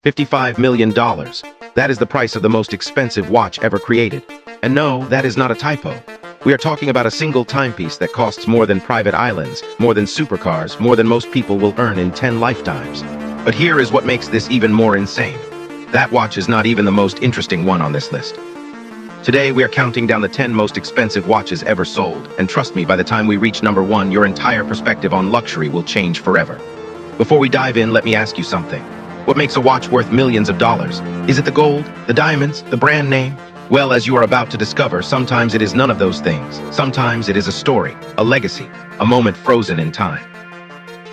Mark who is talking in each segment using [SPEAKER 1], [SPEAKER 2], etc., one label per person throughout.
[SPEAKER 1] $55 million. That is the price of the most expensive watch ever created. And no, that is not a typo. We are talking about a single timepiece that costs more than private islands, more than supercars, more than most people will earn in 10 lifetimes. But here is what makes this even more insane. That watch is not even the most interesting one on this list. Today, we are counting down the 10 most expensive watches ever sold, and trust me, by the time we reach number 1, your entire perspective on luxury will change forever. Before we dive in, let me ask you something. What makes a watch worth millions of dollars? Is it the gold, the diamonds, the brand name? Well, as you are about to discover, sometimes it is none of those things. Sometimes it is a story, a legacy, a moment frozen in time.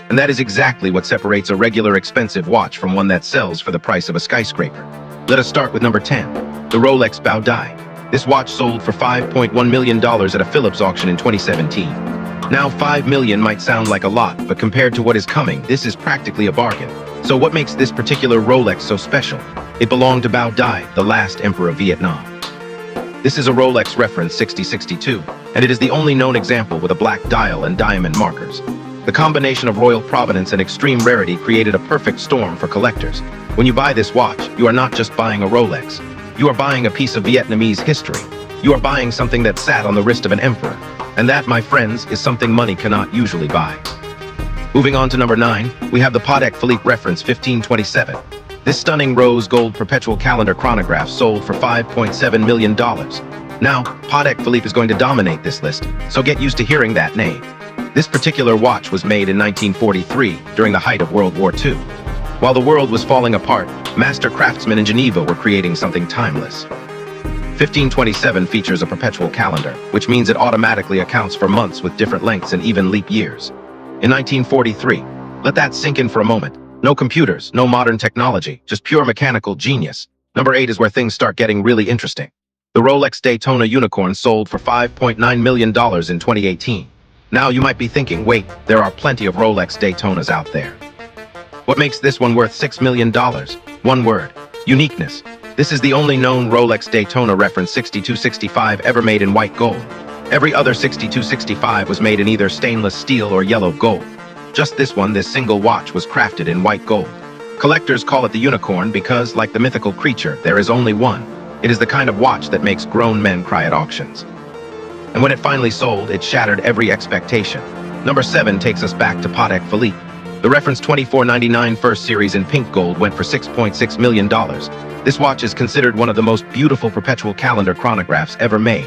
[SPEAKER 1] And that is exactly what separates a regular expensive watch from one that sells for the price of a skyscraper. Let us start with number 10, the Rolex Bao Dai. This watch sold for $5.1 million at a Philips auction in 2017. Now, $5 million might sound like a lot, but compared to what is coming, this is practically a bargain. So what makes this particular Rolex so special? It belonged to Bao Dai, the last emperor of Vietnam. This is a Rolex reference 6062, and it is the only known example with a black dial and diamond markers. The combination of royal provenance and extreme rarity created a perfect storm for collectors. When you buy this watch, you are not just buying a Rolex. You are buying a piece of Vietnamese history. You are buying something that sat on the wrist of an emperor. And that, my friends, is something money cannot usually buy. Moving on to number 9, we have the Patek Philippe reference 1527. This stunning rose gold perpetual calendar chronograph sold for $5.7 million. Now, Patek Philippe is going to dominate this list, so get used to hearing that name. This particular watch was made in 1943 during the height of World War II. While the world was falling apart, master craftsmen in Geneva were creating something timeless. 1527 features a perpetual calendar, which means it automatically accounts for months with different lengths and even leap years. In 1943, let that sink in for a moment. No computers, no modern technology, just pure mechanical genius. Number 8 is where things start getting really interesting. The Rolex Daytona unicorn sold for $5.9 million in 2018. Now you might be thinking, wait, there are plenty of Rolex Daytonas out there. What makes this one worth $6 million? One word: uniqueness. This is the only known Rolex Daytona reference 6265 ever made in white gold. Every other 6265 was made in either stainless steel or yellow gold. Just this one, this single watch, was crafted in white gold. Collectors call it the unicorn because, like the mythical creature, there is only one. It is the kind of watch that makes grown men cry at auctions. And when it finally sold, it shattered every expectation. Number 7 takes us back to Patek Philippe. The reference 2499 first series in pink gold went for $6.6 million. This watch is considered one of the most beautiful perpetual calendar chronographs ever made.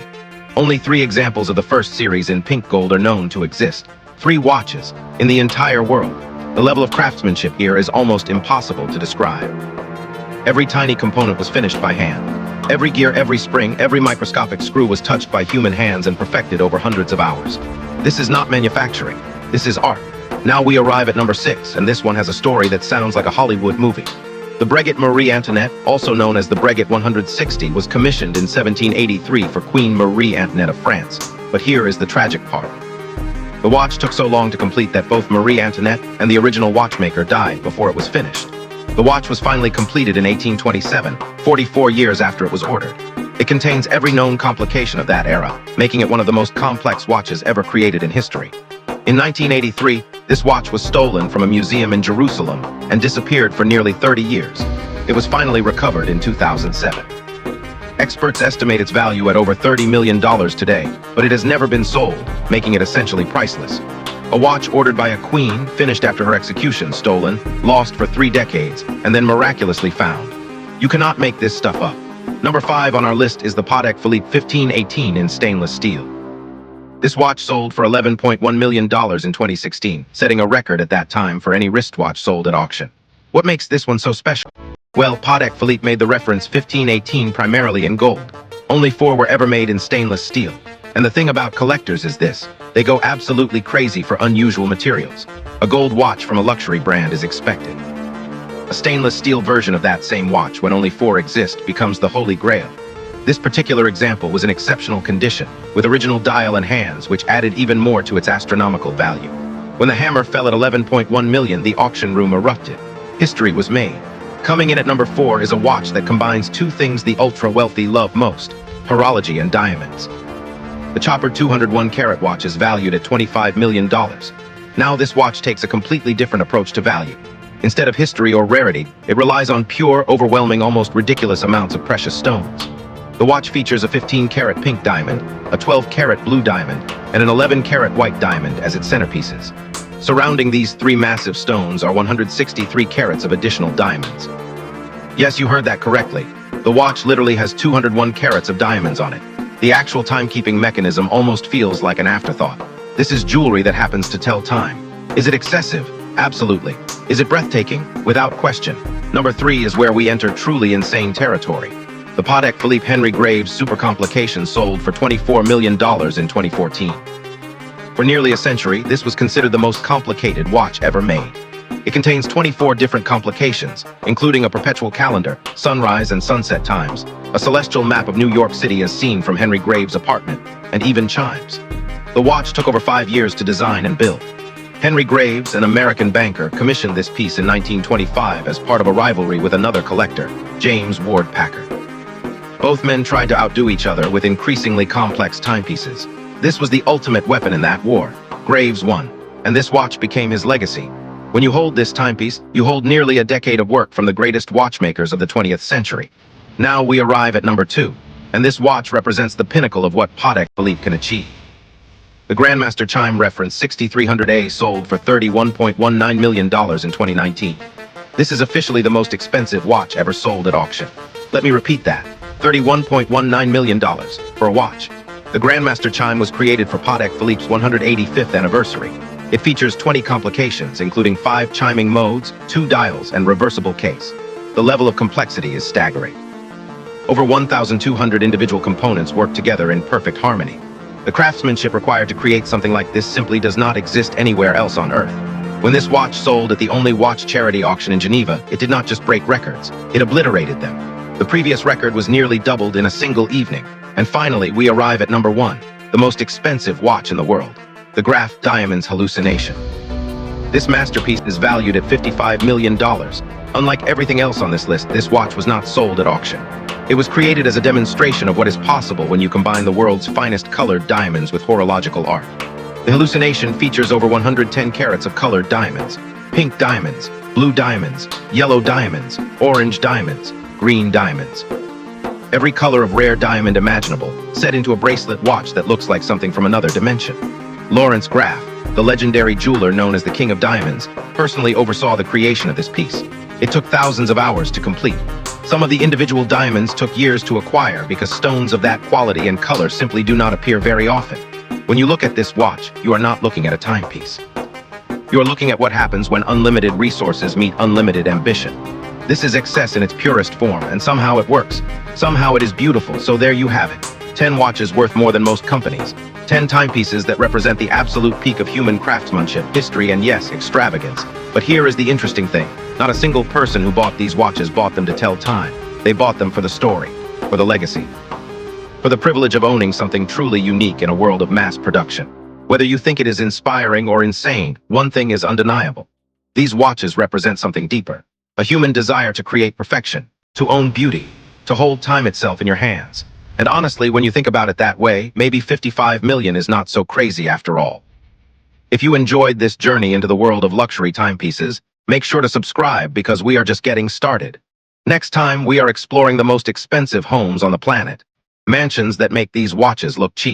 [SPEAKER 1] Only 3 examples of the first series in pink gold are known to exist. 3 watches in the entire world. The level of craftsmanship here is almost impossible to describe. Every tiny component was finished by hand. Every gear, every spring, every microscopic screw was touched by human hands and perfected over hundreds of hours. This is not manufacturing. This is art. Now we arrive at number 6, and this one has a story that sounds like a Hollywood movie. The Breguet Marie Antoinette, also known as the Breguet 160, was commissioned in 1783 for Queen Marie Antoinette of France. But here is the tragic part. The watch took so long to complete that both Marie Antoinette and the original watchmaker died before it was finished. The watch was finally completed in 1827, 44 years after it was ordered. It contains every known complication of that era, making it one of the most complex watches ever created in history. In 1983, this watch was stolen from a museum in Jerusalem and disappeared for nearly 30 years. It was finally recovered in 2007. Experts estimate its value at over $30 million today, but it has never been sold, making it essentially priceless. A watch ordered by a queen, finished after her execution, stolen, lost for 3 decades, and then miraculously found. You cannot make this stuff up. Number 5 on our list is the Patek Philippe 1518 in stainless steel. This watch sold for $11.1 million in 2016, setting a record at that time for any wristwatch sold at auction. What makes this one so special? Well, Patek Philippe made the reference 1518 primarily in gold. Only 4 were ever made in stainless steel. And the thing about collectors is this: they go absolutely crazy for unusual materials. A gold watch from a luxury brand is expected. A stainless steel version of that same watch, when only 4 exist, becomes the holy grail. This particular example was in exceptional condition, with original dial and hands, which added even more to its astronomical value. When the hammer fell at $11.1 million, the auction room erupted. History was made. Coming in at number 4 is a watch that combines 2 things the ultra-wealthy love most: horology and diamonds. The Chopper 201-carat watch is valued at $25 million. Now this watch takes a completely different approach to value. Instead of history or rarity, it relies on pure, overwhelming, almost ridiculous amounts of precious stones. The watch features a 15-carat pink diamond, a 12-carat blue diamond, and an 11-carat white diamond as its centerpieces. Surrounding these three massive stones are 163 carats of additional diamonds. Yes, you heard that correctly. The watch literally has 201 carats of diamonds on it. The actual timekeeping mechanism almost feels like an afterthought. This is jewelry that happens to tell time. Is it excessive? Absolutely. Is it breathtaking? Without question. Number 3 is where we enter truly insane territory. The Patek Philippe Henry Graves Super Complication sold for $24 million in 2014. For nearly a century, this was considered the most complicated watch ever made. It contains 24 different complications, including a perpetual calendar, sunrise and sunset times, a celestial map of New York City as seen from Henry Graves' apartment, and even chimes. The watch took over 5 years to design and build. Henry Graves, an American banker, commissioned this piece in 1925 as part of a rivalry with another collector, James Ward Packard. Both men tried to outdo each other with increasingly complex timepieces. This was the ultimate weapon in that war. Graves won, and this watch became his legacy. When you hold this timepiece, you hold nearly a decade of work from the greatest watchmakers of the 20th century. Now we arrive at number 2, and this watch represents the pinnacle of what Patek Philippe can achieve. The Grandmaster Chime Reference 6300A sold for $31.19 million in 2019. This is officially the most expensive watch ever sold at auction. Let me repeat that, $31.19 million for a watch. The Grandmaster Chime was created for Patek Philippe's 185th anniversary. It features 20 complications, including 5 chiming modes, 2 dials, and reversible case. The level of complexity is staggering. Over 1,200 individual components work together in perfect harmony. The craftsmanship required to create something like this simply does not exist anywhere else on Earth. When this watch sold at the only watch charity auction in Geneva, it did not just break records, it obliterated them. The previous record was nearly doubled in a single evening. And finally, we arrive at number 1, the most expensive watch in the world, the Graf Diamonds Hallucination. This masterpiece is valued at $55 million. Unlike everything else on this list, this watch was not sold at auction. It was created as a demonstration of what is possible when you combine the world's finest colored diamonds with horological art. The Hallucination features over 110 carats of colored diamonds, pink diamonds, blue diamonds, yellow diamonds, orange diamonds, green diamonds. Every color of rare diamond imaginable, set into a bracelet watch that looks like something from another dimension. Lawrence Graf, the legendary jeweler known as the King of Diamonds, personally oversaw the creation of this piece. It took thousands of hours to complete. Some of the individual diamonds took years to acquire because stones of that quality and color simply do not appear very often. When you look at this watch, you are not looking at a timepiece. You are looking at what happens when unlimited resources meet unlimited ambition. This is excess in its purest form, and somehow it works. Somehow it is beautiful, so there you have it. 10 watches worth more than most companies. 10 timepieces that represent the absolute peak of human craftsmanship, history, and yes, extravagance. But here is the interesting thing. Not a single person who bought these watches bought them to tell time. They bought them for the story, for the legacy, for the privilege of owning something truly unique in a world of mass production. Whether you think it is inspiring or insane, one thing is undeniable. These watches represent something deeper. A human desire to create perfection, to own beauty, to hold time itself in your hands. And honestly, when you think about it that way, maybe 55 million is not so crazy after all. If you enjoyed this journey into the world of luxury timepieces, make sure to subscribe because we are just getting started. Next time, we are exploring the most expensive homes on the planet. Mansions that make these watches look cheap.